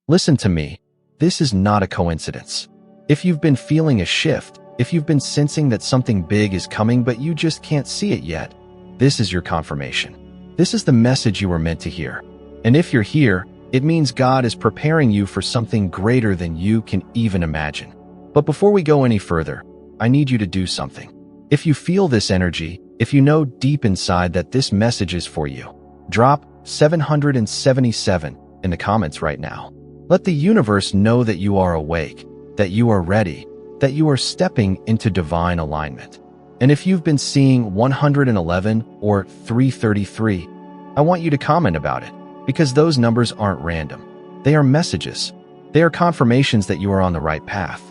Listen to me. This is not a coincidence. If you've been feeling a shift, if you've been sensing that something big is coming but you just can't see it yet, this is your confirmation. This is the message you were meant to hear. And if you're here, it means God is preparing you for something greater than you can even imagine. But before we go any further, I need you to do something. If you feel this energy, if you know deep inside that this message is for you, drop 777 in the comments right now. Let the universe know that you are awake, that you are ready, that you are stepping into divine alignment. And if you've been seeing 111 or 333, I want you to comment about it, because those numbers aren't random. They are messages. They are confirmations that you are on the right path.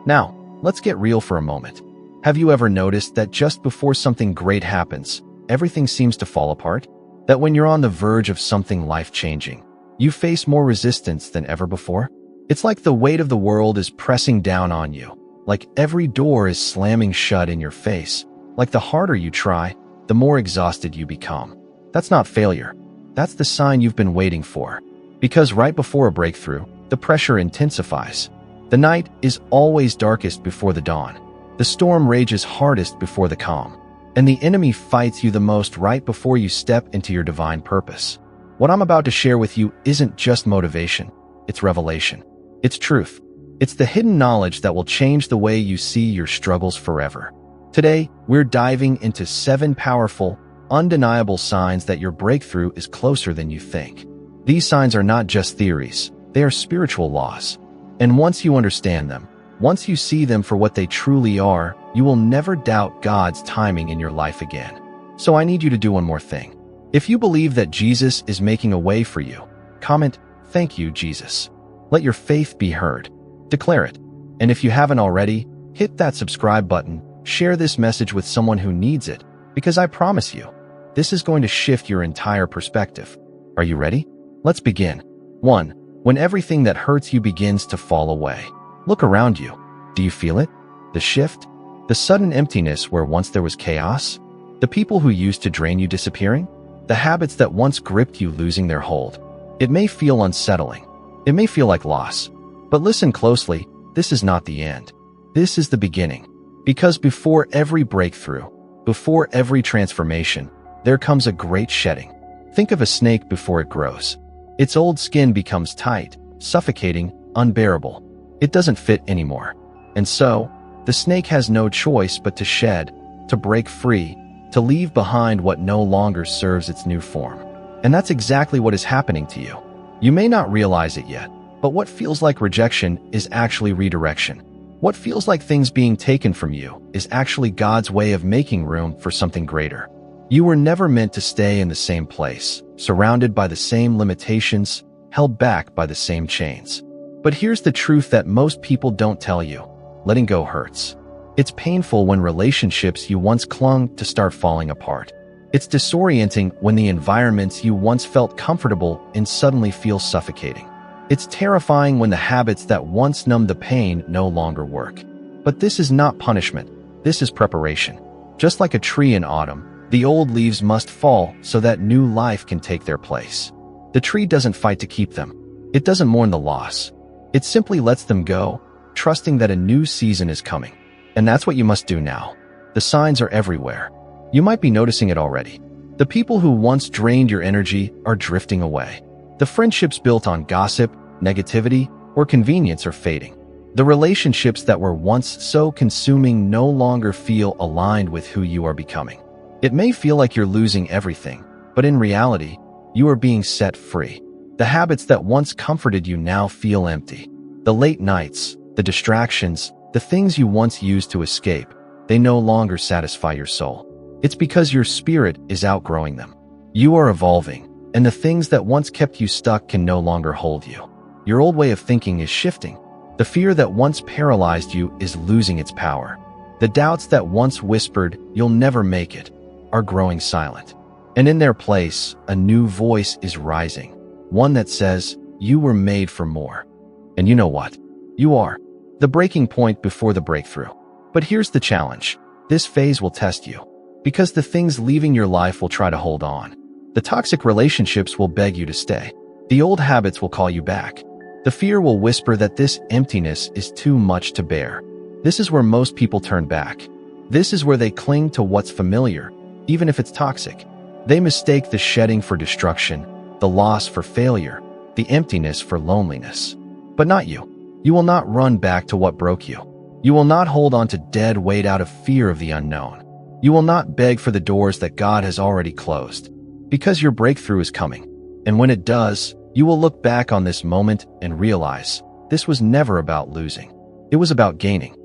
Now, let's get real for a moment. Have you ever noticed that just before something great happens, everything seems to fall apart? That when you're on the verge of something life-changing, you face more resistance than ever before? It's like the weight of the world is pressing down on you, like every door is slamming shut in your face, like the harder you try, the more exhausted you become. That's not failure. That's the sign you've been waiting for. Because right before a breakthrough, the pressure intensifies. The night is always darkest before the dawn. The storm rages hardest before the calm. And the enemy fights you the most right before you step into your divine purpose. What I'm about to share with you isn't just motivation, it's revelation. It's truth. It's the hidden knowledge that will change the way you see your struggles forever. Today, we're diving into 7 powerful, undeniable signs that your breakthrough is closer than you think. These signs are not just theories, they are spiritual laws. And once you understand them, once you see them for what they truly are, you will never doubt God's timing in your life again. So I need you to do one more thing. If you believe that Jesus is making a way for you, comment, "Thank you, Jesus." Let your faith be heard. Declare it. And if you haven't already, hit that subscribe button, share this message with someone who needs it, because I promise you, this is going to shift your entire perspective. Are you ready? Let's begin. 1. When everything that hurts you begins to fall away. Look around you. Do you feel it? The shift? The sudden emptiness where once there was chaos? The people who used to drain you disappearing? The habits that once gripped you losing their hold? It may feel unsettling. It may feel like loss. But listen closely, this is not the end. This is the beginning. Because before every breakthrough, before every transformation, there comes a great shedding. Think of a snake before it grows. Its old skin becomes tight, suffocating, unbearable. It doesn't fit anymore. And so, the snake has no choice but to shed, to break free, to leave behind what no longer serves its new form. And that's exactly what is happening to you. You may not realize it yet, but what feels like rejection is actually redirection. What feels like things being taken from you is actually God's way of making room for something greater. You were never meant to stay in the same place, surrounded by the same limitations, held back by the same chains. But here's the truth that most people don't tell you. Letting go hurts. It's painful when relationships you once clung to start falling apart. It's disorienting when the environments you once felt comfortable in suddenly feel suffocating. It's terrifying when the habits that once numbed the pain no longer work. But this is not punishment. This is preparation. Just like a tree in autumn, the old leaves must fall so that new life can take their place. The tree doesn't fight to keep them. It doesn't mourn the loss. It simply lets them go, trusting that a new season is coming. And that's what you must do now. The signs are everywhere. You might be noticing it already. The people who once drained your energy are drifting away. The friendships built on gossip, negativity, or convenience are fading. The relationships that were once so consuming no longer feel aligned with who you are becoming. It may feel like you're losing everything, but in reality, you are being set free. The habits that once comforted you now feel empty. The late nights, the distractions, the things you once used to escape, they no longer satisfy your soul. It's because your spirit is outgrowing them. You are evolving, and the things that once kept you stuck can no longer hold you. Your old way of thinking is shifting. The fear that once paralyzed you is losing its power. The doubts that once whispered, "You'll never make it," are growing silent. And in their place, a new voice is rising. One that says, "You were made for more." And you know what? You are. The breaking point before the breakthrough. But here's the challenge. This phase will test you. Because the things leaving your life will try to hold on. The toxic relationships will beg you to stay. The old habits will call you back. The fear will whisper that this emptiness is too much to bear. This is where most people turn back. This is where they cling to what's familiar, even if it's toxic. They mistake the shedding for destruction, the loss for failure, the emptiness for loneliness. But not you. You will not run back to what broke you. You will not hold on to dead weight out of fear of the unknown. You will not beg for the doors that God has already closed, because your breakthrough is coming. And when it does, you will look back on this moment and realize this was never about losing. It was about gaining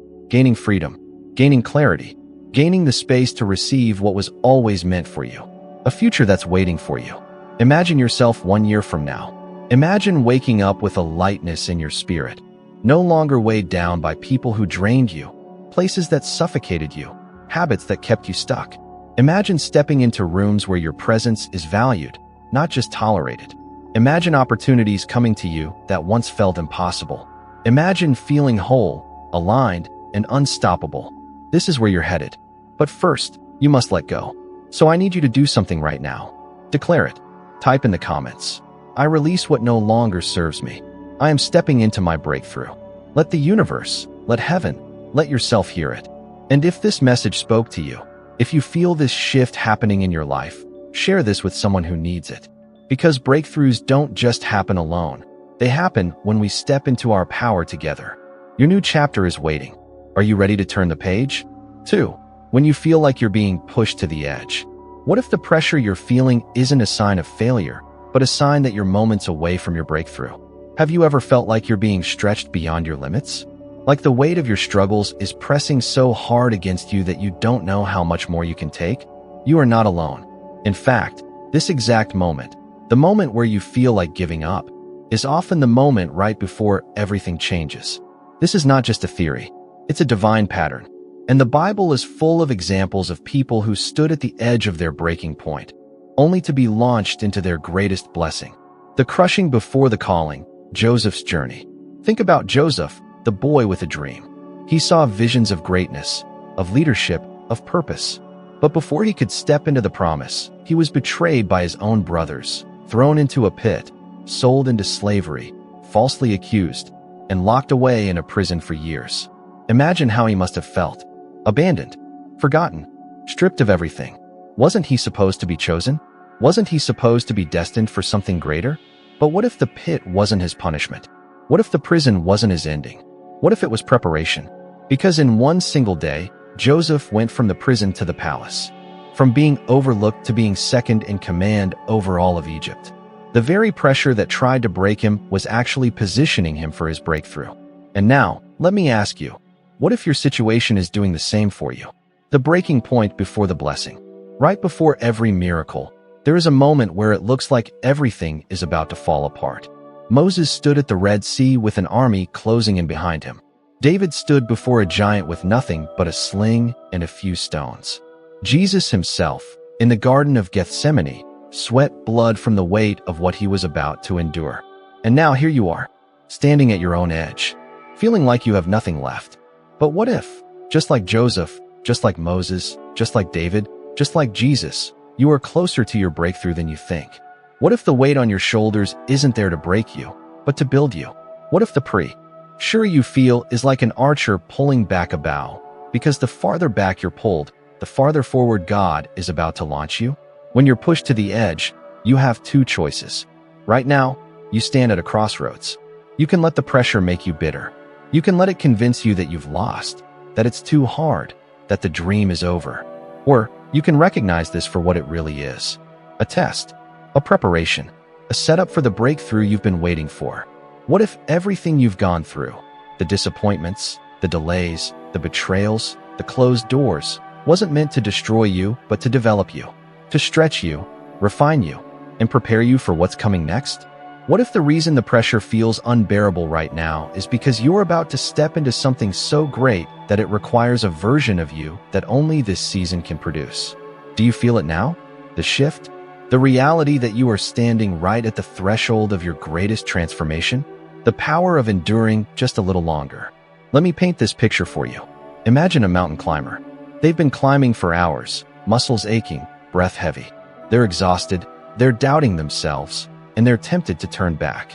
freedom, gaining clarity, gaining the space to receive what was always meant for you, a future that's waiting for you. Imagine yourself 1 year from now. Imagine waking up with a lightness in your spirit, no longer weighed down by people who drained you, places that suffocated you, habits that kept you stuck. Imagine stepping into rooms where your presence is valued, not just tolerated. Imagine opportunities coming to you that once felt impossible. Imagine feeling whole, aligned, and unstoppable. This is where you're headed. But first, you must let go. So I need you to do something right now. Declare it. Type in the comments. I release what no longer serves me. I am stepping into my breakthrough. Let the universe, let heaven, let yourself hear it. And if this message spoke to you, if you feel this shift happening in your life, share this with someone who needs it. Because breakthroughs don't just happen alone. They happen when we step into our power together. Your new chapter is waiting. Are you ready to turn the page? 2. When you feel like you're being pushed to the edge. What if the pressure you're feeling isn't a sign of failure, but a sign that you're moments away from your breakthrough? Have you ever felt like you're being stretched beyond your limits? Like the weight of your struggles is pressing so hard against you that you don't know how much more you can take? You are not alone. In fact, this exact moment, the moment where you feel like giving up, is often the moment right before everything changes. This is not just a theory. It's a divine pattern. And the Bible is full of examples of people who stood at the edge of their breaking point, only to be launched into their greatest blessing. The crushing before the calling, Joseph's journey. Think about Joseph, the boy with a dream. He saw visions of greatness, of leadership, of purpose. But before he could step into the promise, he was betrayed by his own brothers, thrown into a pit, sold into slavery, falsely accused, and locked away in a prison for years. Imagine how he must have felt. Abandoned, forgotten, stripped of everything. Wasn't he supposed to be chosen? Wasn't he supposed to be destined for something greater? But what if the pit wasn't his punishment? What if the prison wasn't his ending? What if it was preparation? Because in one single day, Joseph went from the prison to the palace, from being overlooked to being second in command over all of Egypt. The very pressure that tried to break him was actually positioning him for his breakthrough. And now, let me ask you, what if your situation is doing the same for you? The breaking point before the blessing. Right before every miracle, there is a moment where it looks like everything is about to fall apart. Moses stood at the Red Sea with an army closing in behind him. David stood before a giant with nothing but a sling and a few stones. Jesus himself, in the Garden of Gethsemane, sweat blood from the weight of what he was about to endure. And now here you are, standing at your own edge, feeling like you have nothing left. But what if, just like Joseph, just like Moses, just like David, just like Jesus, you are closer to your breakthrough than you think? What if the weight on your shoulders isn't there to break you, but to build you? What if the pressure you feel is like an archer pulling back a bow? Because the farther back you're pulled, the farther forward God is about to launch you. When you're pushed to the edge, you have 2 choices. Right now, you stand at a crossroads. You can let the pressure make you bitter. You can let it convince you that you've lost, that it's too hard, that the dream is over. Or you can recognize this for what it really is. A test, a preparation, a setup for the breakthrough you've been waiting for. What if everything you've gone through, the disappointments, the delays, the betrayals, the closed doors, wasn't meant to destroy you, but to develop you, to stretch you, refine you, and prepare you for what's coming next? What if the reason the pressure feels unbearable right now is because you're about to step into something so great that it requires a version of you that only this season can produce? Do you feel it now? The shift? The reality that you are standing right at the threshold of your greatest transformation? The power of enduring just a little longer. Let me paint this picture for you. Imagine a mountain climber. They've been climbing for hours, muscles aching, breath heavy. They're exhausted, they're doubting themselves, and they're tempted to turn back.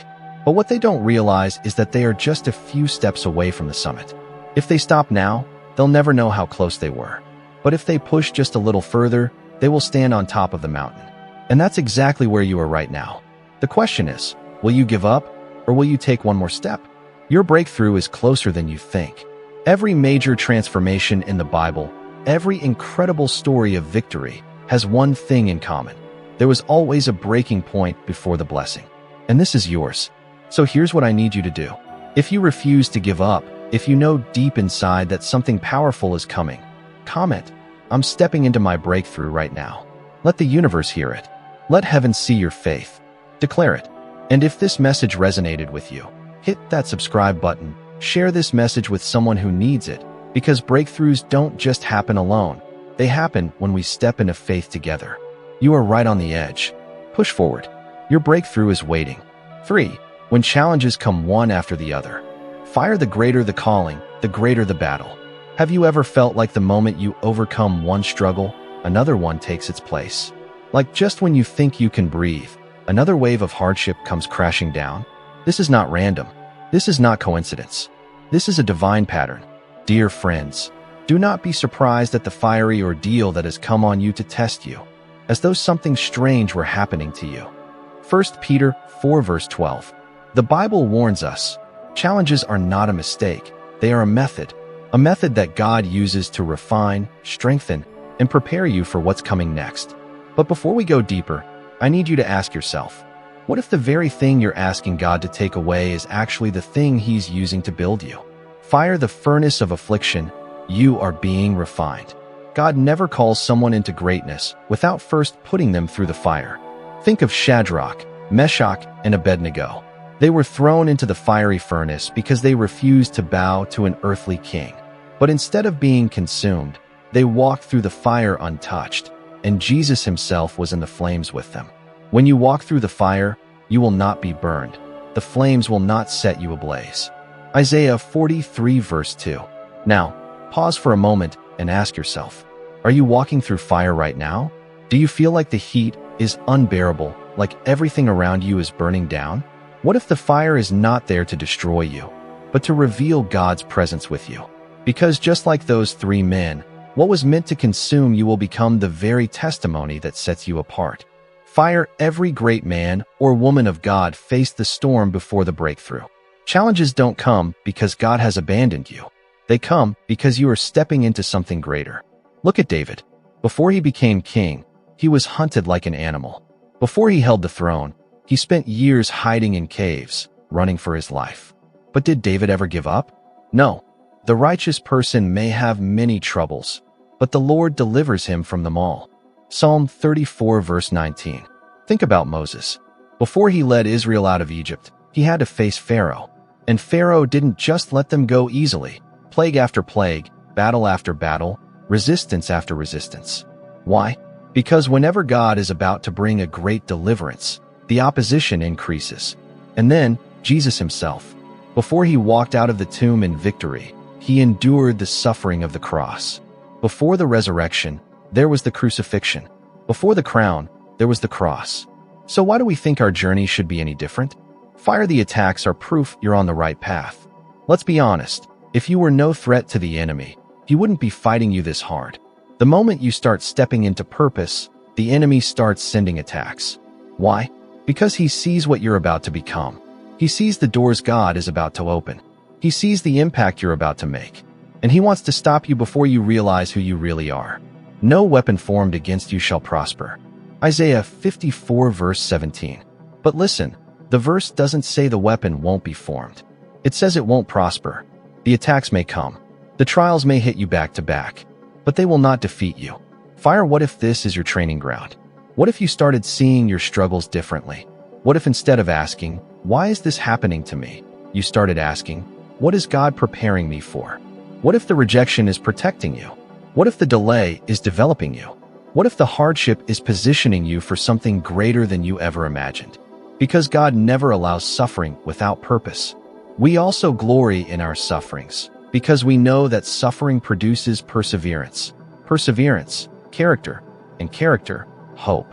But what they don't realize is that they are just a few steps away from the summit. If they stop now, they'll never know how close they were. But if they push just a little further, they will stand on top of the mountain. And that's exactly where you are right now. The question is, will you give up, or will you take one more step? Your breakthrough is closer than you think. Every major transformation in the Bible, every incredible story of victory, has one thing in common. There was always a breaking point before the blessing. And this is yours. So here's what I need you to do. If you refuse to give up, if you know deep inside that something powerful is coming, comment, "I'm stepping into my breakthrough right now." Let the universe hear it. Let heaven see your faith. Declare it. And if this message resonated with you, hit that subscribe button. Share this message with someone who needs it, because breakthroughs don't just happen alone. They happen when we step into faith together. You are right on the edge. Push forward. Your breakthrough is waiting. 3. When challenges come one after the other. Fire, the greater the calling, the greater the battle. Have you ever felt like the moment you overcome one struggle, another one takes its place? Like just when you think you can breathe, another wave of hardship comes crashing down? This is not random. This is not coincidence. This is a divine pattern. Dear friends, do not be surprised at the fiery ordeal that has come on you to test you, as though something strange were happening to you. 1 Peter 4 verse 12. The Bible warns us, challenges are not a mistake, they are a method that God uses to refine, strengthen, and prepare you for what's coming next. But before we go deeper, I need you to ask yourself, what if the very thing you're asking God to take away is actually the thing He's using to build you? Fire, the furnace of affliction, you are being refined. God never calls someone into greatness without first putting them through the fire. Think of Shadrach, Meshach, and Abednego. They were thrown into the fiery furnace because they refused to bow to an earthly king. But instead of being consumed, they walked through the fire untouched, and Jesus Himself was in the flames with them. When you walk through the fire, you will not be burned. The flames will not set you ablaze. Isaiah 43 verse 2. Now, pause for a moment and ask yourself, are you walking through fire right now? Do you feel like the heat is unbearable, like everything around you is burning down? What if the fire is not there to destroy you, but to reveal God's presence with you? Because just like those 3 men, what was meant to consume you will become the very testimony that sets you apart. Fire, every great man or woman of God faced the storm before the breakthrough. Challenges don't come because God has abandoned you. They come because you are stepping into something greater. Look at David. Before he became king, he was hunted like an animal. Before he held the throne, he spent years hiding in caves, running for his life. But did David ever give up? No. The righteous person may have many troubles, but the Lord delivers him from them all. Psalm 34 verse 19. Think about Moses. Before he led Israel out of Egypt, he had to face Pharaoh. And Pharaoh didn't just let them go easily. Plague after plague, battle after battle, resistance after resistance. Why? Because whenever God is about to bring a great deliverance, the opposition increases. And then, Jesus Himself. Before He walked out of the tomb in victory, He endured the suffering of the cross. Before the resurrection, there was the crucifixion. Before the crown, there was the cross. So why do we think our journey should be any different? Fire, the attacks are proof you're on the right path. Let's be honest, if you were no threat to the enemy, he wouldn't be fighting you this hard. The moment you start stepping into purpose, the enemy starts sending attacks. Why? Because he sees what you're about to become. He sees the doors God is about to open. He sees the impact you're about to make. And he wants to stop you before you realize who you really are. No weapon formed against you shall prosper. Isaiah 54 verse 17. But listen, the verse doesn't say the weapon won't be formed. It says it won't prosper. The attacks may come. The trials may hit you back to back. But they will not defeat you. Fire, what if this is your training ground? What if you started seeing your struggles differently? What if instead of asking, why is this happening to me, you started asking, what is God preparing me for? What if the rejection is protecting you? What if the delay is developing you? What if the hardship is positioning you for something greater than you ever imagined? Because God never allows suffering without purpose. We also glory in our sufferings, because we know that suffering produces perseverance. Perseverance, character, and character, hope.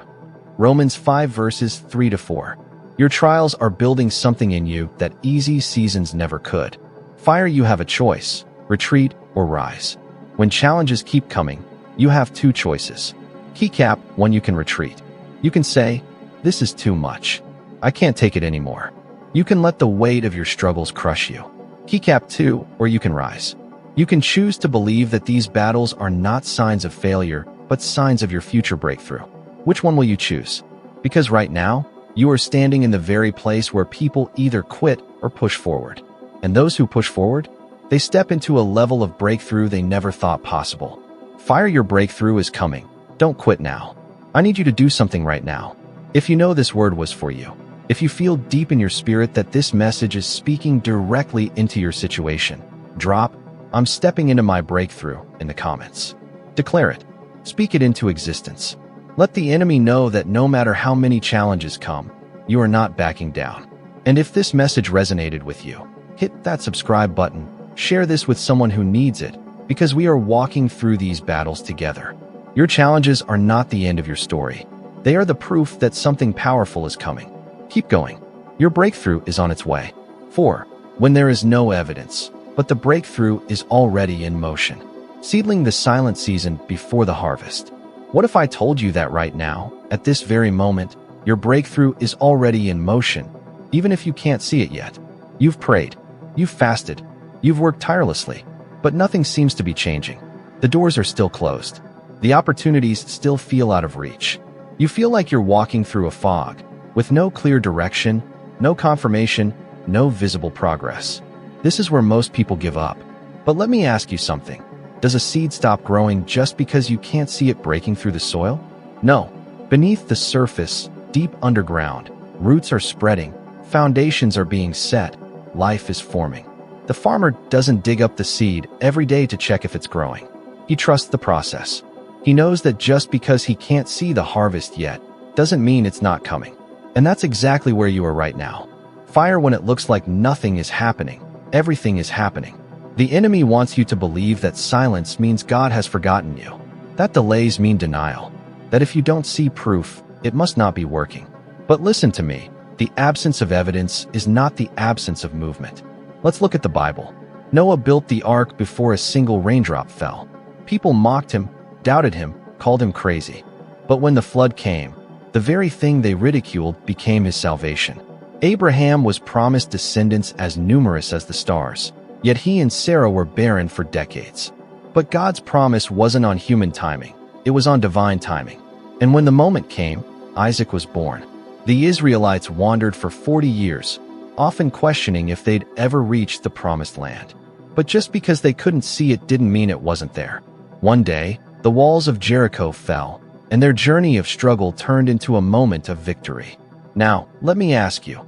Romans 5 verses 3-4. Your trials are building something in you that easy seasons never could. Fire, you have a choice: retreat or rise. When challenges keep coming, you have two choices. Keycap: 1, you can retreat. You can say, "This is too much. I can't take it anymore." You can let the weight of your struggles crush you. Keycap 2, or you can rise. You can choose to believe that these battles are not signs of failure, but signs of your future breakthrough. Which one will you choose? Because right now, you are standing in the very place where people either quit or push forward. And those who push forward, they step into a level of breakthrough they never thought possible. Fire, your breakthrough is coming. Don't quit now. I need you to do something right now. If you know this word was for you, if you feel deep in your spirit that this message is speaking directly into your situation, drop "I'm stepping into my breakthrough" in the comments. Declare it. Speak it into existence. Let the enemy know that no matter how many challenges come, you are not backing down. And if this message resonated with you, hit that subscribe button. Share this with someone who needs it, because we are walking through these battles together. Your challenges are not the end of your story. They are the proof that something powerful is coming. Keep going. Your breakthrough is on its way. 4. When there is no evidence, but the breakthrough is already in motion. Seedling, the silent season before the harvest. What if I told you that right now, at this very moment, your breakthrough is already in motion, even if you can't see it yet? You've prayed, you've fasted, you've worked tirelessly, but nothing seems to be changing. The doors are still closed. The opportunities still feel out of reach. You feel like you're walking through a fog, with no clear direction, no confirmation, no visible progress. This is where most people give up. But let me ask you something. Does a seed stop growing just because you can't see it breaking through the soil? No. Beneath the surface, deep underground, roots are spreading, foundations are being set, life is forming. The farmer doesn't dig up the seed every day to check if it's growing. He trusts the process. He knows that just because he can't see the harvest yet, doesn't mean it's not coming. And that's exactly where you are right now. Fire, when it looks like nothing is happening, everything is happening. The enemy wants you to believe that silence means God has forgotten you. That delays mean denial. That if you don't see proof, it must not be working. But listen to me. The absence of evidence is not the absence of movement. Let's look at the Bible. Noah built the ark before a single raindrop fell. People mocked him, doubted him, called him crazy. But when the flood came, the very thing they ridiculed became his salvation. Abraham was promised descendants as numerous as the stars, yet he and Sarah were barren for decades. But God's promise wasn't on human timing, it was on divine timing. And when the moment came, Isaac was born. The Israelites wandered for 40 years, often questioning if they'd ever reach the promised land. But just because they couldn't see it didn't mean it wasn't there. One day, the walls of Jericho fell, and their journey of struggle turned into a moment of victory. Now, let me ask you,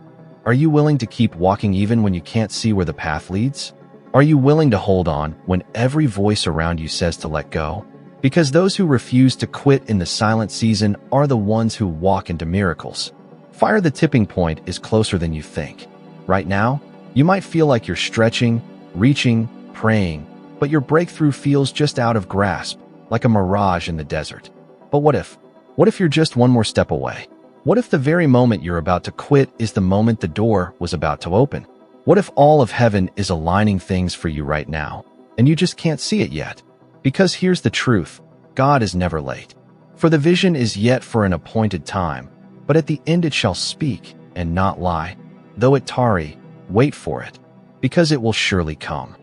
are you willing to keep walking even when you can't see where the path leads? Are you willing to hold on when every voice around you says to let go? Because those who refuse to quit in the silent season are the ones who walk into miracles. Fire, the tipping point is closer than you think. Right now, you might feel like you're stretching, reaching, praying, but your breakthrough feels just out of grasp, like a mirage in the desert. But what if? What if you're just one more step away? What if the very moment you're about to quit is the moment the door was about to open? What if all of heaven is aligning things for you right now, and you just can't see it yet? Because here's the truth, God is never late. For the vision is yet for an appointed time, but at the end it shall speak and not lie. Though it tarry, wait for it, because it will surely come.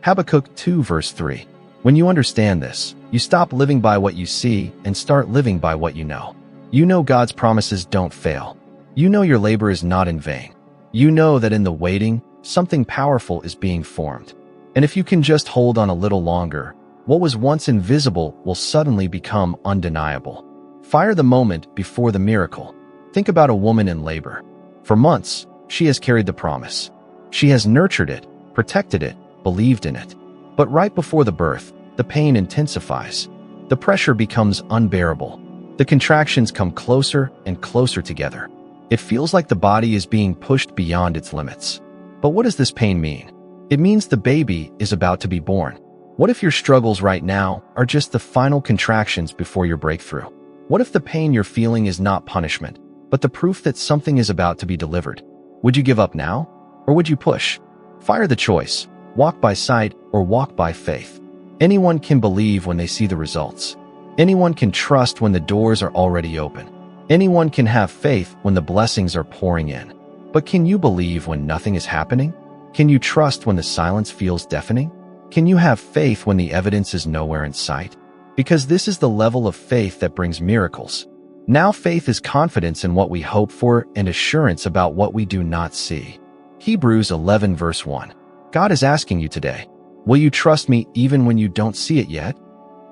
Habakkuk 2 verse 3. When you understand this, you stop living by what you see and start living by what you know. You know God's promises don't fail. You know your labor is not in vain. You know that in the waiting, something powerful is being formed. And if you can just hold on a little longer, what was once invisible will suddenly become undeniable. Fire, the moment before the miracle. Think about a woman in labor. For months, she has carried the promise. She has nurtured it, protected it, believed in it. But right before the birth, the pain intensifies. The pressure becomes unbearable. The contractions come closer and closer together. It feels like the body is being pushed beyond its limits. But what does this pain mean? It means the baby is about to be born. What if your struggles right now are just the final contractions before your breakthrough? What if the pain you're feeling is not punishment, but the proof that something is about to be delivered. Would you give up now? Or would you push? Fire the choice. Walk by sight or walk by faith. Anyone can believe when they see the results. Anyone can trust when the doors are already open. Anyone can have faith when the blessings are pouring in. But can you believe when nothing is happening? Can you trust when the silence feels deafening? Can you have faith when the evidence is nowhere in sight? Because this is the level of faith that brings miracles. Now faith is confidence in what we hope for and assurance about what we do not see. Hebrews 11 verse 1. God is asking you today, will you trust me even when you don't see it yet?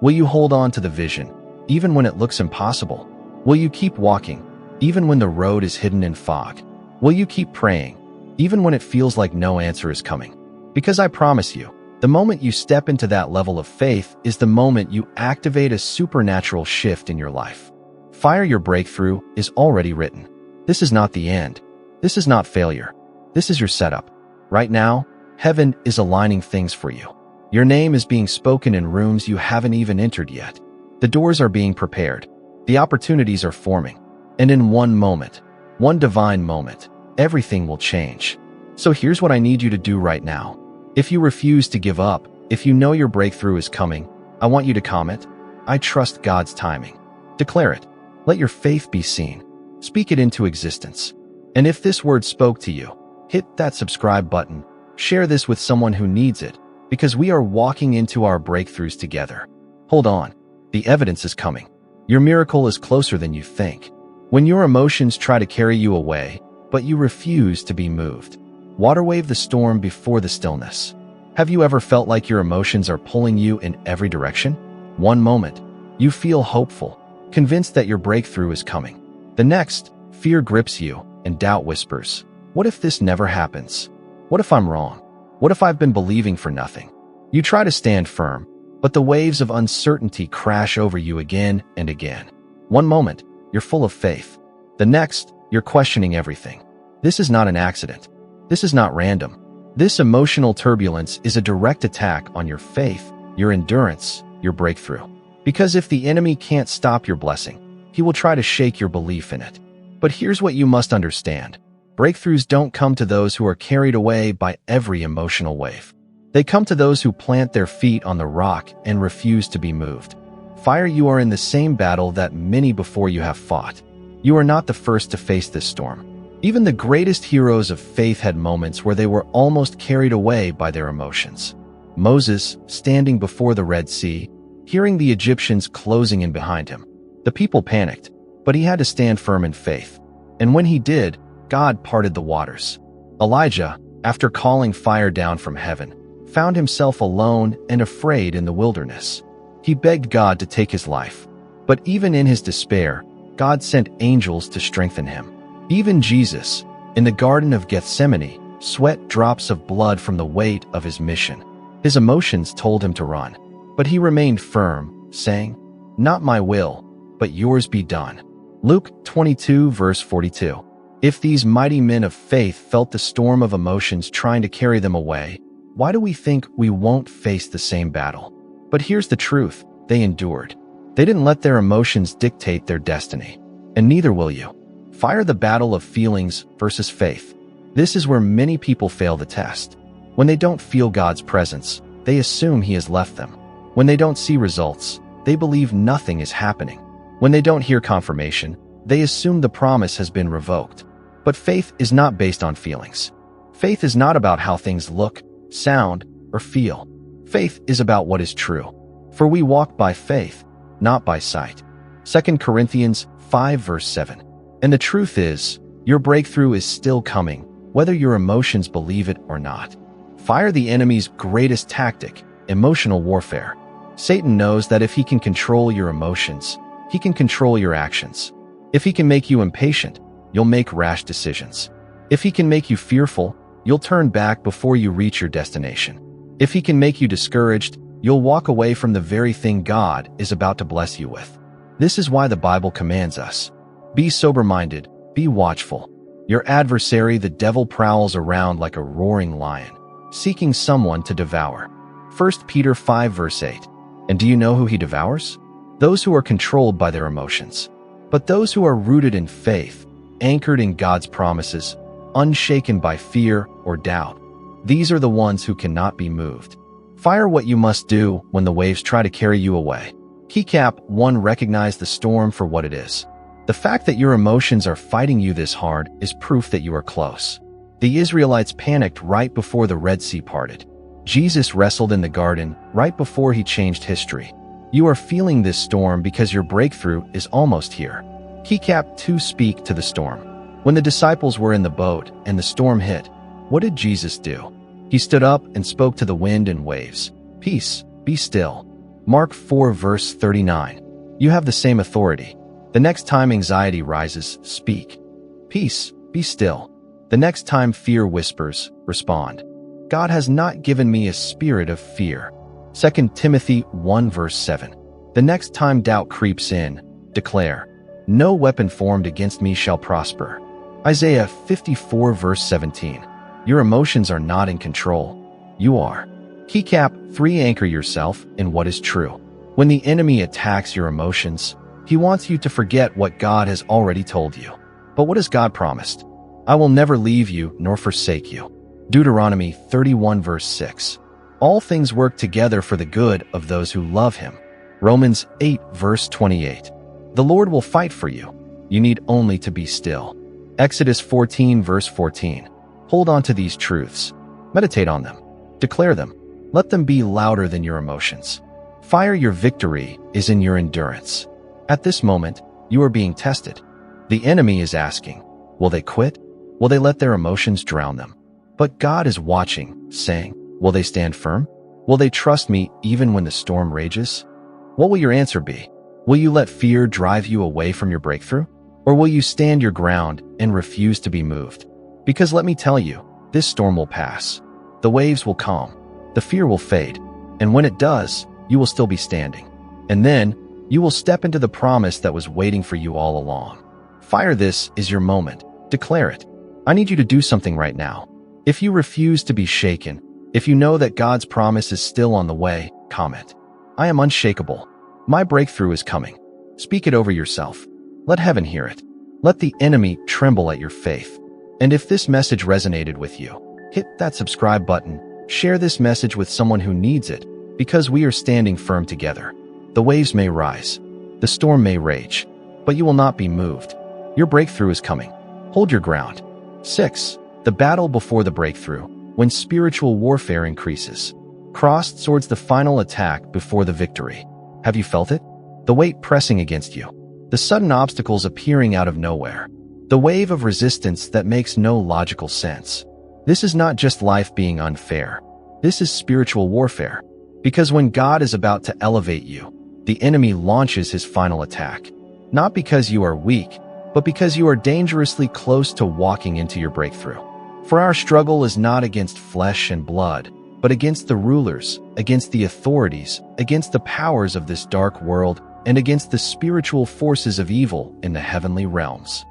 Will you hold on to the vision, even when it looks impossible? Will you keep walking, even when the road is hidden in fog? Will you keep praying, even when it feels like no answer is coming? Because I promise you, the moment you step into that level of faith is the moment you activate a supernatural shift in your life. Fire your breakthrough is already written. This is not the end. This is not failure. This is your setup. Right now, heaven is aligning things for you. Your name is being spoken in rooms you haven't even entered yet. The doors are being prepared. The opportunities are forming. And in one moment, one divine moment, everything will change. So here's what I need you to do right now. If you refuse to give up, if you know your breakthrough is coming, I want you to comment, I trust God's timing. Declare it. Let your faith be seen. Speak it into existence. And if this word spoke to you, hit that subscribe button. Share this with someone who needs it, because we are walking into our breakthroughs together. Hold on. The evidence is coming. Your miracle is closer than you think. When your emotions try to carry you away, but you refuse to be moved, waterwave the storm before the stillness. Have you ever felt like your emotions are pulling you in every direction? One moment, you feel hopeful, convinced that your breakthrough is coming. The next, fear grips you and doubt whispers, what if this never happens? What if I'm wrong? What if I've been believing for nothing? You try to stand firm, but the waves of uncertainty crash over you again and again. One moment, you're full of faith. The next, you're questioning everything. This is not an accident. This is not random. This emotional turbulence is a direct attack on your faith, your endurance, your breakthrough. Because if the enemy can't stop your blessing, he will try to shake your belief in it. But here's what you must understand. Breakthroughs don't come to those who are carried away by every emotional wave. They come to those who plant their feet on the rock and refuse to be moved. Fire, you are in the same battle that many before you have fought. You are not the first to face this storm. Even the greatest heroes of faith had moments where they were almost carried away by their emotions. Moses, standing before the Red Sea, hearing the Egyptians closing in behind him. The people panicked, but he had to stand firm in faith. And when he did, God parted the waters. Elijah, after calling fire down from heaven, found himself alone and afraid in the wilderness. He begged God to take his life. But even in his despair, God sent angels to strengthen him. Even Jesus, in the Garden of Gethsemane, sweat drops of blood from the weight of his mission. His emotions told him to run, but he remained firm, saying, "Not my will, but yours be done." Luke 22 verse 42. If these mighty men of faith felt the storm of emotions trying to carry them away, why do we think we won't face the same battle? But here's the truth, they endured. They didn't let their emotions dictate their destiny, and neither will you. Fire the battle of feelings versus faith. This is where many people fail the test. When they don't feel God's presence, they assume He has left them. When they don't see results, they believe nothing is happening. When they don't hear confirmation, they assume the promise has been revoked. But faith is not based on feelings. Faith is not about how things look, sound, or feel. Faith is about what is true. For we walk by faith, not by sight. 2 Corinthians 5 verse 7. And the truth is, your breakthrough is still coming, whether your emotions believe it or not. Fire the enemy's greatest tactic, emotional warfare. Satan knows that if he can control your emotions, he can control your actions. If he can make you impatient, you'll make rash decisions. If he can make you fearful, you'll turn back before you reach your destination. If he can make you discouraged, you'll walk away from the very thing God is about to bless you with. This is why the Bible commands us. Be sober-minded, be watchful. Your adversary, the devil, prowls around like a roaring lion, seeking someone to devour. 1 Peter 5 verse 8. And do you know who he devours? Those who are controlled by their emotions. But those who are rooted in faith, anchored in God's promises, unshaken by fear or doubt. These are the ones who cannot be moved. Fire what you must do when the waves try to carry you away. Keycap 1. Recognize the storm for what it is. The fact that your emotions are fighting you this hard is proof that you are close. The Israelites panicked right before the Red Sea parted. Jesus wrestled in the garden right before he changed history. You are feeling this storm because your breakthrough is almost here. Keycap 2. Speak to the storm. When the disciples were in the boat and the storm hit, what did Jesus do? He stood up and spoke to the wind and waves. Peace, be still. Mark 4 verse 39. You have the same authority. The next time anxiety rises, speak. Peace, be still. The next time fear whispers, respond. God has not given me a spirit of fear. 2 Timothy 1 verse 7. The next time doubt creeps in, declare, no weapon formed against me shall prosper. Isaiah 54 verse 17. Your emotions are not in control. You are. Keycap 3. Anchor yourself in what is true. When the enemy attacks your emotions, he wants you to forget what God has already told you. But what has God promised? I will never leave you nor forsake you. Deuteronomy 31 verse 6. All things work together for the good of those who love him. Romans 8 verse 28. The Lord will fight for you. You need only to be still. Exodus 14 verse 14. Hold on to these truths. Meditate on them. Declare them. Let them be louder than your emotions. Fire. Your victory is in your endurance. At this moment, you are being tested. The enemy is asking, will they quit? Will they let their emotions drown them? But God is watching, saying, will they stand firm? Will they trust me even when the storm rages? What will your answer be? Will you let fear drive you away from your breakthrough? Or will you stand your ground and refuse to be moved? Because let me tell you, this storm will pass. The waves will calm. The fear will fade. And when it does, you will still be standing. And then, you will step into the promise that was waiting for you all along. Fire. This is your moment. Declare it. I need you to do something right now. If you refuse to be shaken, if you know that God's promise is still on the way, comment. I am unshakable. My breakthrough is coming. Speak it over yourself. Let heaven hear it. Let the enemy tremble at your faith. And if this message resonated with you, hit that subscribe button. Share this message with someone who needs it, because we are standing firm together. The waves may rise. The storm may rage. But you will not be moved. Your breakthrough is coming. Hold your ground. 6. The battle before the breakthrough. When spiritual warfare increases. Crossed swords. The final attack before the victory. Have you felt it? The weight pressing against you. The sudden obstacles appearing out of nowhere. The wave of resistance that makes no logical sense. This is not just life being unfair. This is spiritual warfare. Because when God is about to elevate you, the enemy launches his final attack. Not because you are weak, but because you are dangerously close to walking into your breakthrough. For our struggle is not against flesh and blood, but against the rulers, against the authorities, against the powers of this dark world, and against the spiritual forces of evil in the heavenly realms.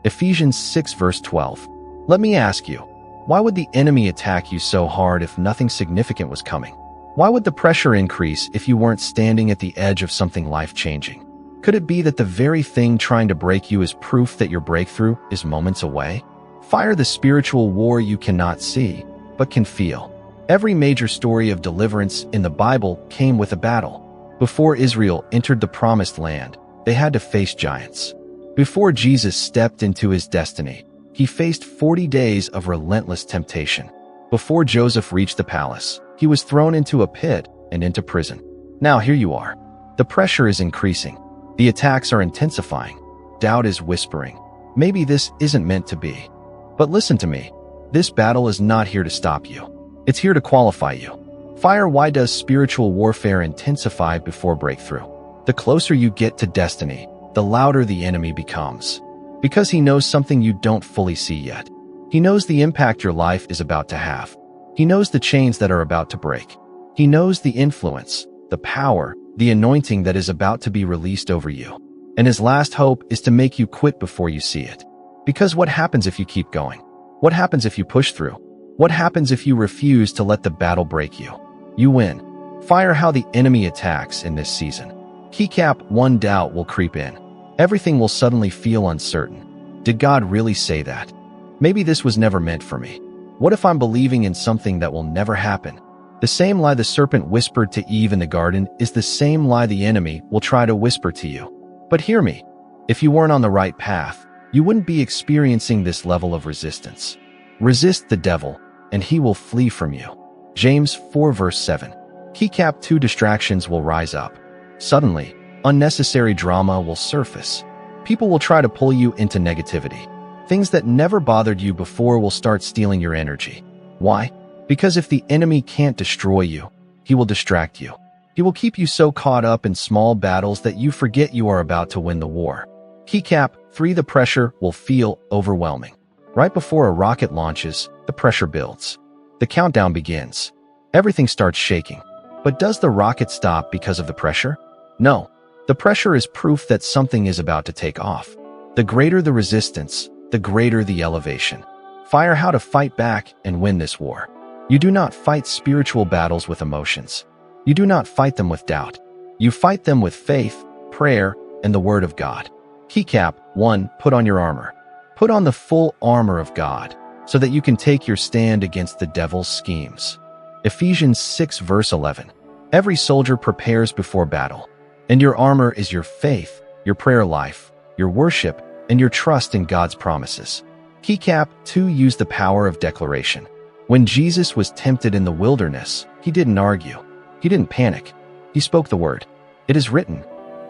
Ephesians 6 verse 12. Let me ask you, why would the enemy attack you so hard if nothing significant was coming? Why would the pressure increase if you weren't standing at the edge of something life-changing? Could it be that the very thing trying to break you is proof that your breakthrough is moments away? Fire. The spiritual war you cannot see, but can feel. Every major story of deliverance in the Bible came with a battle. Before Israel entered the promised land, they had to face giants. Before Jesus stepped into his destiny, he faced 40 days of relentless temptation. Before Joseph reached the palace, he was thrown into a pit and into prison. Now here you are. The pressure is increasing. The attacks are intensifying. Doubt is whispering, maybe this isn't meant to be. But listen to me. This battle is not here to stop you. It's here to qualify you. Fire. Why does spiritual warfare intensify before breakthrough? The closer you get to destiny, the louder the enemy becomes. Because he knows something you don't fully see yet. He knows the impact your life is about to have. He knows the chains that are about to break. He knows the influence, the power, the anointing that is about to be released over you. And his last hope is to make you quit before you see it. Because what happens if you keep going? What happens if you push through? What happens if you refuse to let the battle break you? You win. Fire. How the enemy attacks in this season. Keycap 1. Doubt will creep in. Everything will suddenly feel uncertain. Did God really say that? Maybe this was never meant for me. What if I'm believing in something that will never happen? The same lie the serpent whispered to Eve in the garden is the same lie the enemy will try to whisper to you. But hear me. If you weren't on the right path, you wouldn't be experiencing this level of resistance. Resist the devil, and he will flee from you. James 4 verse 7. Keycap 2 distractions will rise up. Suddenly, unnecessary drama will surface. People will try to pull you into negativity. Things that never bothered you before will start stealing your energy. Why? Because if the enemy can't destroy you, he will distract you. He will keep you so caught up in small battles that you forget you are about to win the war. Keycap 3. The pressure will feel overwhelming. Right before a rocket launches, the pressure builds. The countdown begins. Everything starts shaking. But does the rocket stop because of the pressure? No. The pressure is proof that something is about to take off. The greater the resistance, the greater the elevation. Fire how to fight back and win this war. You do not fight spiritual battles with emotions. You do not fight them with doubt. You fight them with faith, prayer, and the Word of God. Keycap 1. Put on your armor. Put on the full armor of God, so that you can take your stand against the devil's schemes. Ephesians 6 verse 11. Every soldier prepares before battle, and your armor is your faith, your prayer life, your worship, and your trust in God's promises. Keycap 2. Use the power of declaration. When Jesus was tempted in the wilderness, he didn't argue. He didn't panic. He spoke the word. It is written.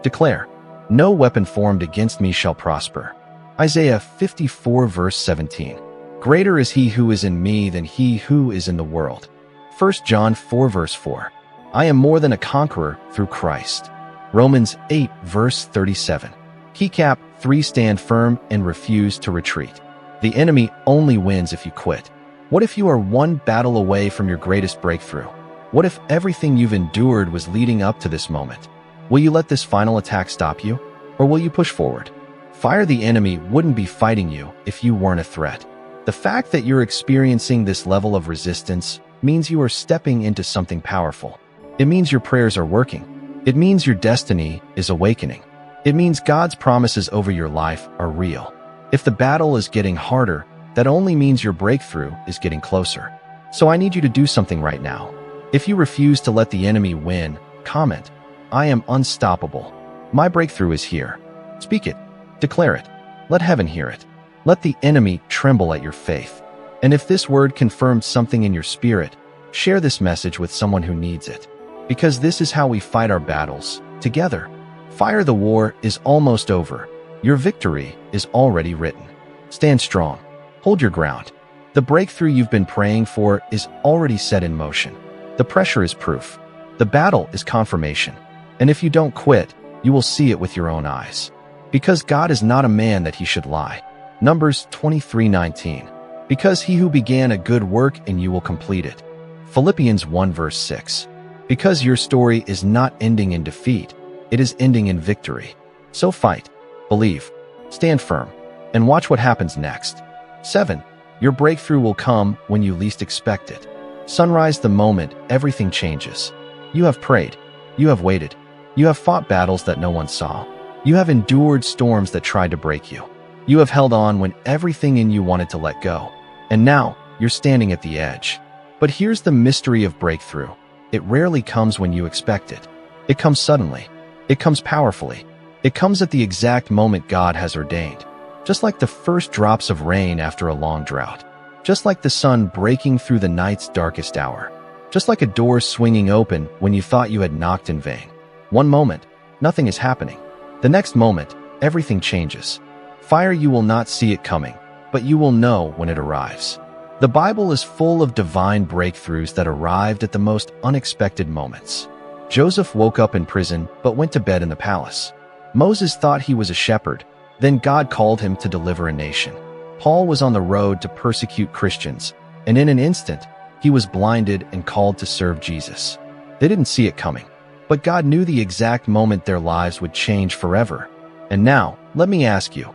Declare, no weapon formed against me shall prosper. Isaiah 54 verse 17. Greater is he who is in me than he who is in the world. 1 John 4 verse 4. I am more than a conqueror through Christ. Romans 8 verse 37. Keycap 3. Stand firm and refuse to retreat. The enemy only wins if you quit. What if you are one battle away from your greatest breakthrough? What if everything you've endured was leading up to this moment? Will you let this final attack stop you? Or will you push forward? Fire the enemy wouldn't be fighting you if you weren't a threat. The fact that you're experiencing this level of resistance means you are stepping into something powerful. It means your prayers are working. It means your destiny is awakening. It means God's promises over your life are real. If the battle is getting harder, that only means your breakthrough is getting closer. So I need you to do something right now. If you refuse to let the enemy win, comment, I am unstoppable. My breakthrough is here. Speak it. Declare it. Let heaven hear it. Let the enemy tremble at your faith. And if this word confirms something in your spirit, share this message with someone who needs it. Because this is how we fight our battles, together. Fire the war is almost over. Your victory is already written. Stand strong. Hold your ground. The breakthrough you've been praying for is already set in motion. The pressure is proof. The battle is confirmation. And if you don't quit, you will see it with your own eyes. Because God is not a man that he should lie. Numbers 23:19. Because he who began a good work in you will complete it. Philippians 1 verse 6. Because your story is not ending in defeat, it is ending in victory. So fight, believe, stand firm, and watch what happens next. 7. Your breakthrough will come when you least expect it. Sunrise the moment everything changes. You have prayed. You have waited. You have fought battles that no one saw. You have endured storms that tried to break you. You have held on when everything in you wanted to let go. And now, you're standing at the edge. But here's the mystery of breakthrough. It rarely comes when you expect it. It comes suddenly. It comes powerfully. It comes at the exact moment God has ordained. Just like the first drops of rain after a long drought. Just like the sun breaking through the night's darkest hour. Just like a door swinging open when you thought you had knocked in vain. One moment, nothing is happening. The next moment, everything changes. Fire, you will not see it coming, but you will know when it arrives. The Bible is full of divine breakthroughs that arrived at the most unexpected moments. Joseph woke up in prison but went to bed in the palace. Moses thought he was a shepherd, then God called him to deliver a nation. Paul was on the road to persecute Christians, and in an instant, he was blinded and called to serve Jesus. They didn't see it coming, but God knew the exact moment their lives would change forever. And now, let me ask you,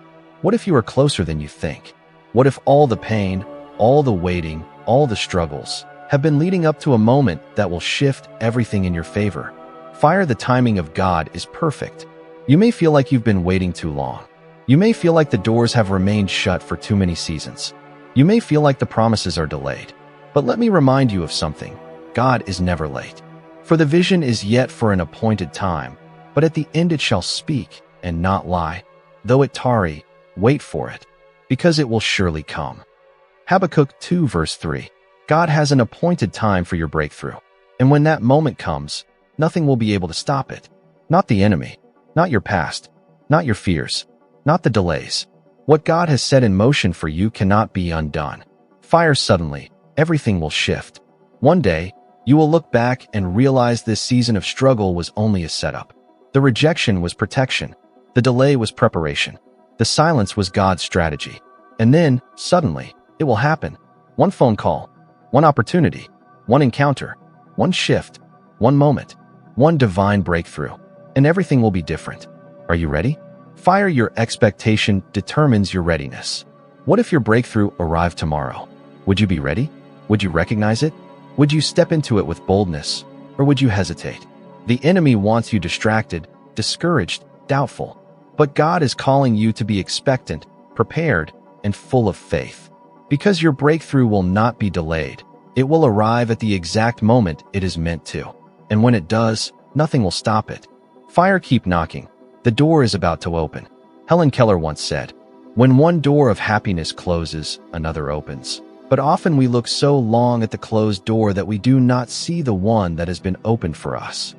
what if you are closer than you think? What if all the pain, all the waiting, all the struggles have been leading up to a moment that will shift everything in your favor? Fire, the timing of God is perfect. You may feel like you've been waiting too long. You may feel like the doors have remained shut for too many seasons. You may feel like the promises are delayed. But let me remind you of something. God is never late. For the vision is yet for an appointed time, but at the end it shall speak and not lie. Though it tarry, wait for it, because it will surely come. Habakkuk 2 verse 3. God has an appointed time for your breakthrough. And when that moment comes, nothing will be able to stop it. Not the enemy, not your past, not your fears, not the delays. What God has set in motion for you cannot be undone. Fire suddenly, everything will shift. One day, you will look back and realize this season of struggle was only a setup. The rejection was protection. The delay was preparation. The silence was God's strategy. And then, suddenly, it will happen. One phone call, one opportunity, one encounter, one shift, one moment, one divine breakthrough, and everything will be different. Are you ready? Fire. Your expectation determines your readiness. What if your breakthrough arrived tomorrow? Would you be ready? Would you recognize it? Would you step into it with boldness, or would you hesitate? The enemy wants you distracted, discouraged, doubtful. But God is calling you to be expectant, prepared, and full of faith. Because your breakthrough will not be delayed. It will arrive at the exact moment it is meant to. And when it does, nothing will stop it. Fire. Keep knocking. The door is about to open. Helen Keller once said, "When one door of happiness closes, another opens." But often we look so long at the closed door that we do not see the one that has been opened for us.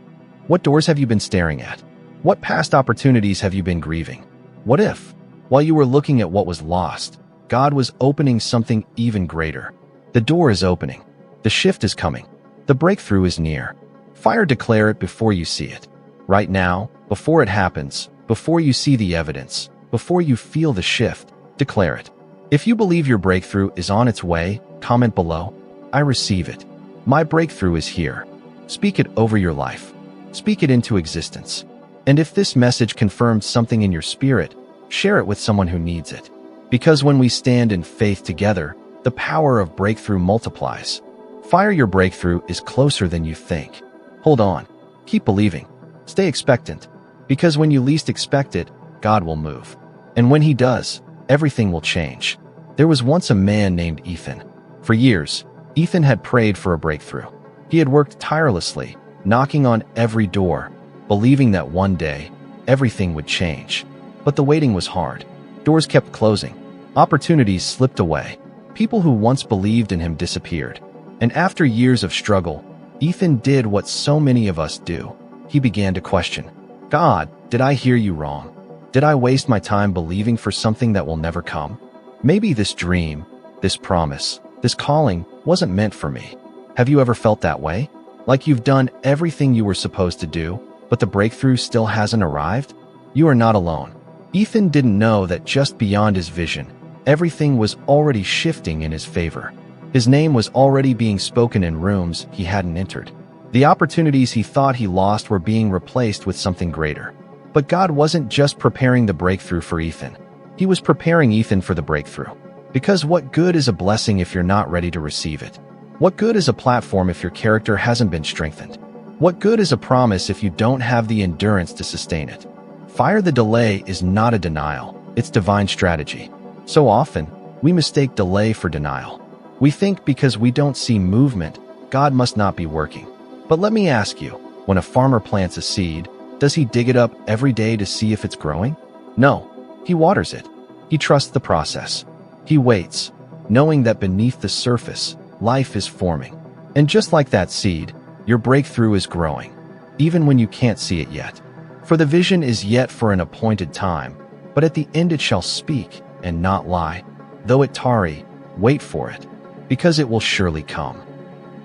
What doors have you been staring at? What past opportunities have you been grieving? What if, while you were looking at what was lost, God was opening something even greater? The door is opening. The shift is coming. The breakthrough is near. Fire. Declare it before you see it. Right now, before it happens, before you see the evidence, before you feel the shift, declare it. If you believe your breakthrough is on its way, comment below, "I receive it. My breakthrough is here." Speak it over your life. Speak it into existence. And if this message confirms something in your spirit, share it with someone who needs it. Because when we stand in faith together, the power of breakthrough multiplies. Fire. Your breakthrough is closer than you think. Hold on. Keep believing. Stay expectant. Because when you least expect it, God will move. And when He does, everything will change. There was once a man named Ethan. For years, Ethan had prayed for a breakthrough. He had worked tirelessly, knocking on every door, believing that one day, everything would change. But the waiting was hard. Doors kept closing. Opportunities slipped away. People who once believed in him disappeared. And after years of struggle, Ethan did what so many of us do. He began to question, "God, did I hear you wrong? Did I waste my time believing for something that will never come? Maybe this dream, this promise, this calling wasn't meant for me." Have you ever felt that way? Like you've done everything you were supposed to do, but the breakthrough still hasn't arrived? You are not alone. Ethan didn't know that just beyond his vision, everything was already shifting in his favor. His name was already being spoken in rooms he hadn't entered. The opportunities he thought he lost were being replaced with something greater. But God wasn't just preparing the breakthrough for Ethan. He was preparing Ethan for the breakthrough. Because what good is a blessing if you're not ready to receive it? What good is a platform if your character hasn't been strengthened? What good is a promise if you don't have the endurance to sustain it? Fire. The delay is not a denial, it's divine strategy. So often, we mistake delay for denial. We think because we don't see movement, God must not be working. But let me ask you, when a farmer plants a seed, does he dig it up every day to see if it's growing? No, he waters it. He trusts the process. He waits, knowing that beneath the surface, life is forming. And just like that seed, your breakthrough is growing, even when you can't see it yet. For the vision is yet for an appointed time, but at the end it shall speak and not lie. Though it tarry, wait for it, because it will surely come.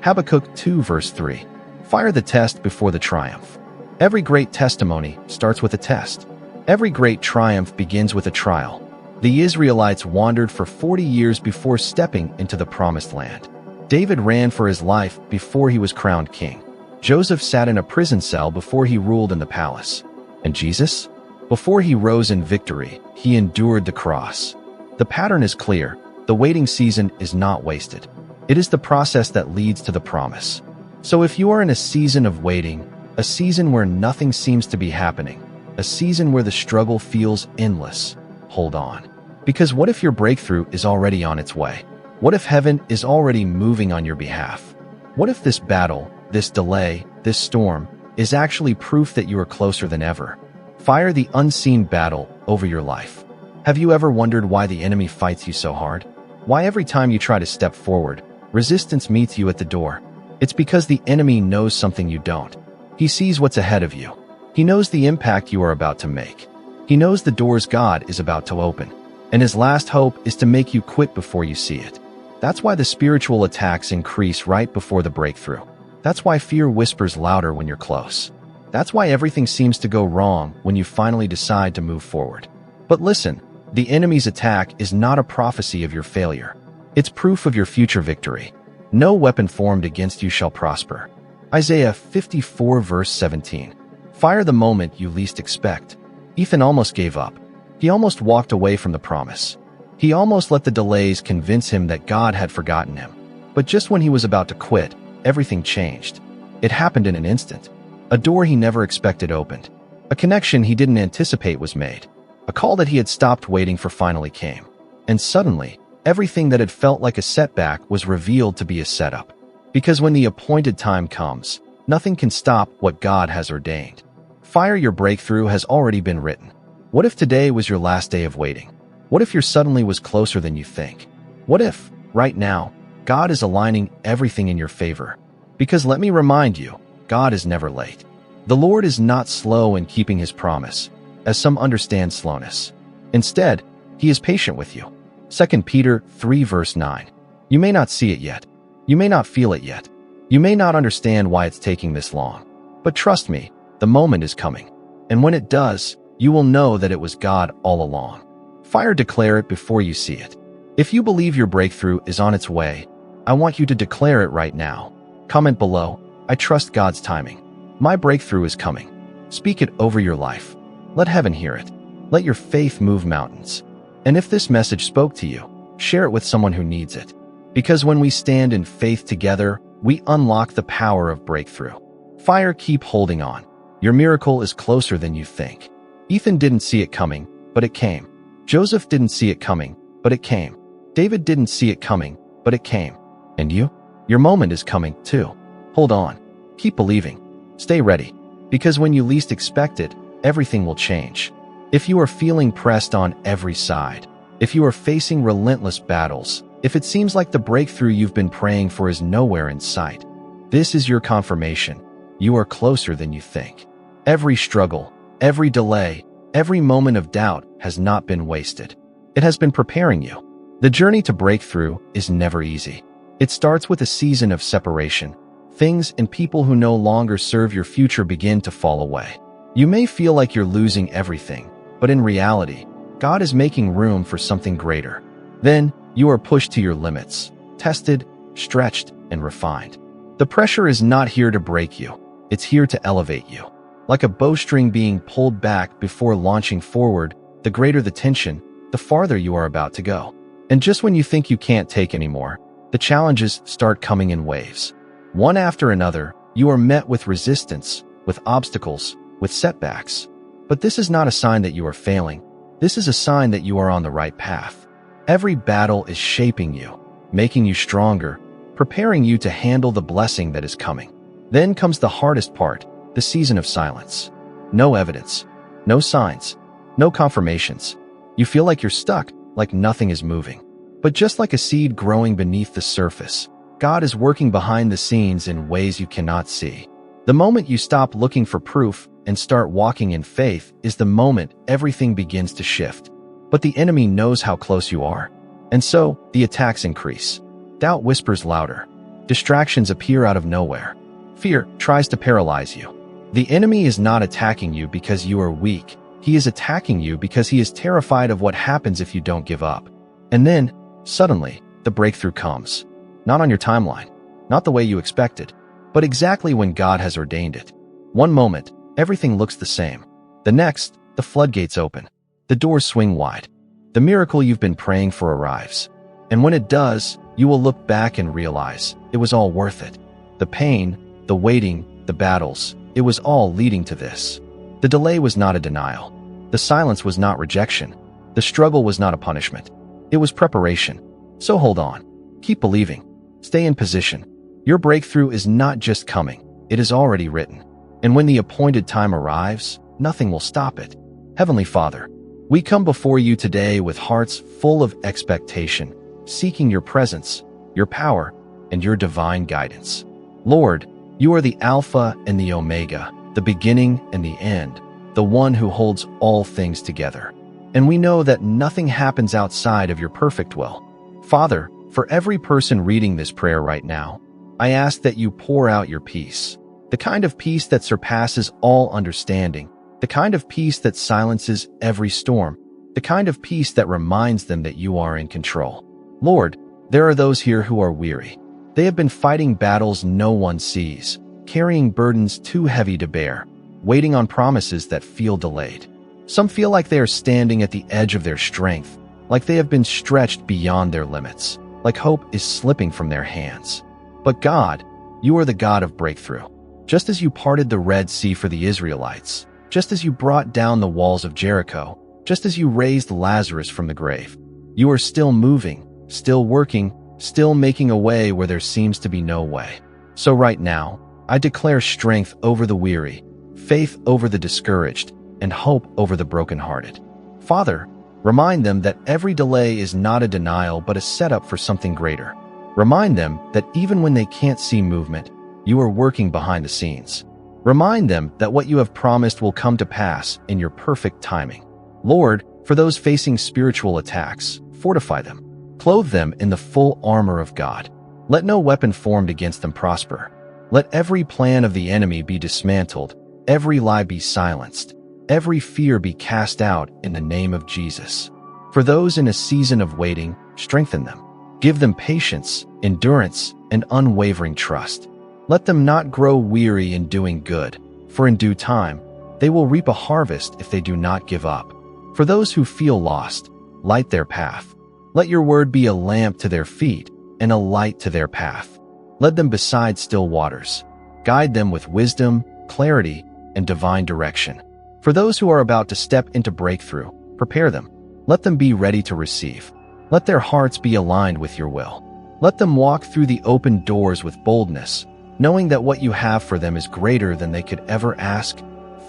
Habakkuk 2 verse 3. Fire. The test before the triumph. Every great testimony starts with a test. Every great triumph begins with a trial. The Israelites wandered for 40 years before stepping into the promised land. David ran for his life before he was crowned king. Joseph sat in a prison cell before he ruled in the palace. And Jesus? Before he rose in victory, he endured the cross. The pattern is clear. The waiting season is not wasted. It is the process that leads to the promise. So if you are in a season of waiting, a season where nothing seems to be happening, a season where the struggle feels endless, hold on. Because what if your breakthrough is already on its way? What if heaven is already moving on your behalf? What if this battle, this delay, this storm, is actually proof that you are closer than ever? Fire the unseen battle over your life. Have you ever wondered why the enemy fights you so hard? Why every time you try to step forward, resistance meets you at the door? It's because the enemy knows something you don't. He sees what's ahead of you. He knows the impact you are about to make. He knows the doors God is about to open. And his last hope is to make you quit before you see it. That's why the spiritual attacks increase right before the breakthrough. That's why fear whispers louder when you're close. That's why everything seems to go wrong when you finally decide to move forward. But listen, the enemy's attack is not a prophecy of your failure. It's proof of your future victory. No weapon formed against you shall prosper. Isaiah 54 verse 17. Fire the moment you least expect. Ethan almost gave up. He almost walked away from the promise. He almost let the delays convince him that God had forgotten him. But just when he was about to quit, everything changed. It happened in an instant. A door he never expected opened. A connection he didn't anticipate was made. A call that he had stopped waiting for finally came. And suddenly, everything that had felt like a setback was revealed to be a setup. Because when the appointed time comes, nothing can stop what God has ordained. Fire your breakthrough has already been written. What if today was your last day of waiting? What if your suddenly was closer than you think? What if, right now, God is aligning everything in your favor? Because let me remind you, God is never late. The Lord is not slow in keeping his promise, as some understand slowness. Instead, he is patient with you. 2 Peter 3 verse 9. You may not see it yet. You may not feel it yet. You may not understand why it's taking this long. But trust me, the moment is coming. And when it does, you will know that it was God all along. Fire declare it before you see it. If you believe your breakthrough is on its way, I want you to declare it right now. Comment below, I trust God's timing. My breakthrough is coming. Speak it over your life. Let heaven hear it. Let your faith move mountains. And if this message spoke to you, share it with someone who needs it. Because when we stand in faith together, we unlock the power of breakthrough. Fire, keep holding on. Your miracle is closer than you think. Ethan didn't see it coming, but it came. Joseph didn't see it coming, but it came. David didn't see it coming, but it came. And you? Your moment is coming, too. Hold on. Keep believing. Stay ready. Because when you least expect it, everything will change. If you are feeling pressed on every side, if you are facing relentless battles, if it seems like the breakthrough you've been praying for is nowhere in sight, this is your confirmation. You are closer than you think. Every struggle, every delay, every moment of doubt has not been wasted. It has been preparing you. The journey to breakthrough is never easy. It starts with a season of separation. Things and people who no longer serve your future begin to fall away. You may feel like you're losing everything, but in reality, God is making room for something greater. Then, you are pushed to your limits, tested, stretched, and refined. The pressure is not here to break you. It's here to elevate you. Like a bowstring being pulled back before launching forward, the greater the tension, the farther you are about to go. And just when you think you can't take anymore, the challenges start coming in waves. One after another, you are met with resistance, with obstacles, with setbacks. But this is not a sign that you are failing. This is a sign that you are on the right path. Every battle is shaping you, making you stronger, preparing you to handle the blessing that is coming. Then comes the hardest part, the season of silence. No evidence, no signs, no confirmations. You feel like you're stuck, like nothing is moving. But just like a seed growing beneath the surface, God is working behind the scenes in ways you cannot see. The moment you stop looking for proof and start walking in faith is the moment everything begins to shift. But the enemy knows how close you are. And so, the attacks increase. Doubt whispers louder. Distractions appear out of nowhere. Fear tries to paralyze you. The enemy is not attacking you because you are weak. He is attacking you because he is terrified of what happens if you don't give up. And then, suddenly, the breakthrough comes. Not on your timeline, not the way you expected, but exactly when God has ordained it. One moment, everything looks the same. The next, the floodgates open. The doors swing wide. The miracle you've been praying for arrives. And when it does, you will look back and realize it was all worth it. The pain, the waiting, the battles, it was all leading to this. The delay was not a denial. The silence was not rejection. The struggle was not a punishment. It was preparation. So hold on. Keep believing. Stay in position. Your breakthrough is not just coming. It is already written. And when the appointed time arrives, nothing will stop it. Heavenly Father, we come before you today with hearts full of expectation, seeking your presence, your power, and your divine guidance. Lord, you are the Alpha and the Omega, the beginning and the end, the one who holds all things together. And we know that nothing happens outside of your perfect will. Father, for every person reading this prayer right now, I ask that you pour out your peace, the kind of peace that surpasses all understanding, the kind of peace that silences every storm, the kind of peace that reminds them that you are in control. Lord, there are those here who are weary. They have been fighting battles no one sees, carrying burdens too heavy to bear, waiting on promises that feel delayed. Some feel like they are standing at the edge of their strength, like they have been stretched beyond their limits, like hope is slipping from their hands. But God, you are the God of breakthrough. Just as you parted the Red Sea for the Israelites, just as you brought down the walls of Jericho, just as you raised Lazarus from the grave, you are still moving, still working, still making a way where there seems to be no way. So right now, I declare strength over the weary, faith over the discouraged, and hope over the brokenhearted. Father, remind them that every delay is not a denial but a setup for something greater. Remind them that even when they can't see movement, you are working behind the scenes. Remind them that what you have promised will come to pass in your perfect timing. Lord, for those facing spiritual attacks, fortify them. Clothe them in the full armor of God. Let no weapon formed against them prosper. Let every plan of the enemy be dismantled, every lie be silenced, every fear be cast out in the name of Jesus. For those in a season of waiting, strengthen them. Give them patience, endurance, and unwavering trust. Let them not grow weary in doing good, for in due time, they will reap a harvest if they do not give up. For those who feel lost, light their path. Let your word be a lamp to their feet and a light to their path. Lead them beside still waters. Guide them with wisdom, clarity, and divine direction. For those who are about to step into breakthrough, prepare them. Let them be ready to receive. Let their hearts be aligned with your will. Let them walk through the open doors with boldness, knowing that what you have for them is greater than they could ever ask,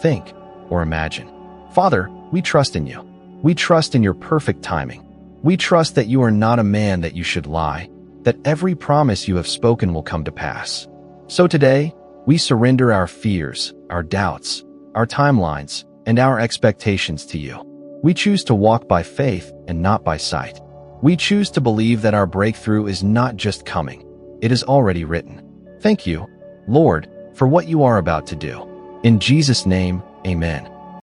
think, or imagine. Father, we trust in you. We trust in your perfect timing. We trust that you are not a man that you should lie, that every promise you have spoken will come to pass. So today, we surrender our fears, our doubts, our timelines, and our expectations to you. We choose to walk by faith and not by sight. We choose to believe that our breakthrough is not just coming, it is already written. Thank you, Lord, for what you are about to do. In Jesus' name, amen.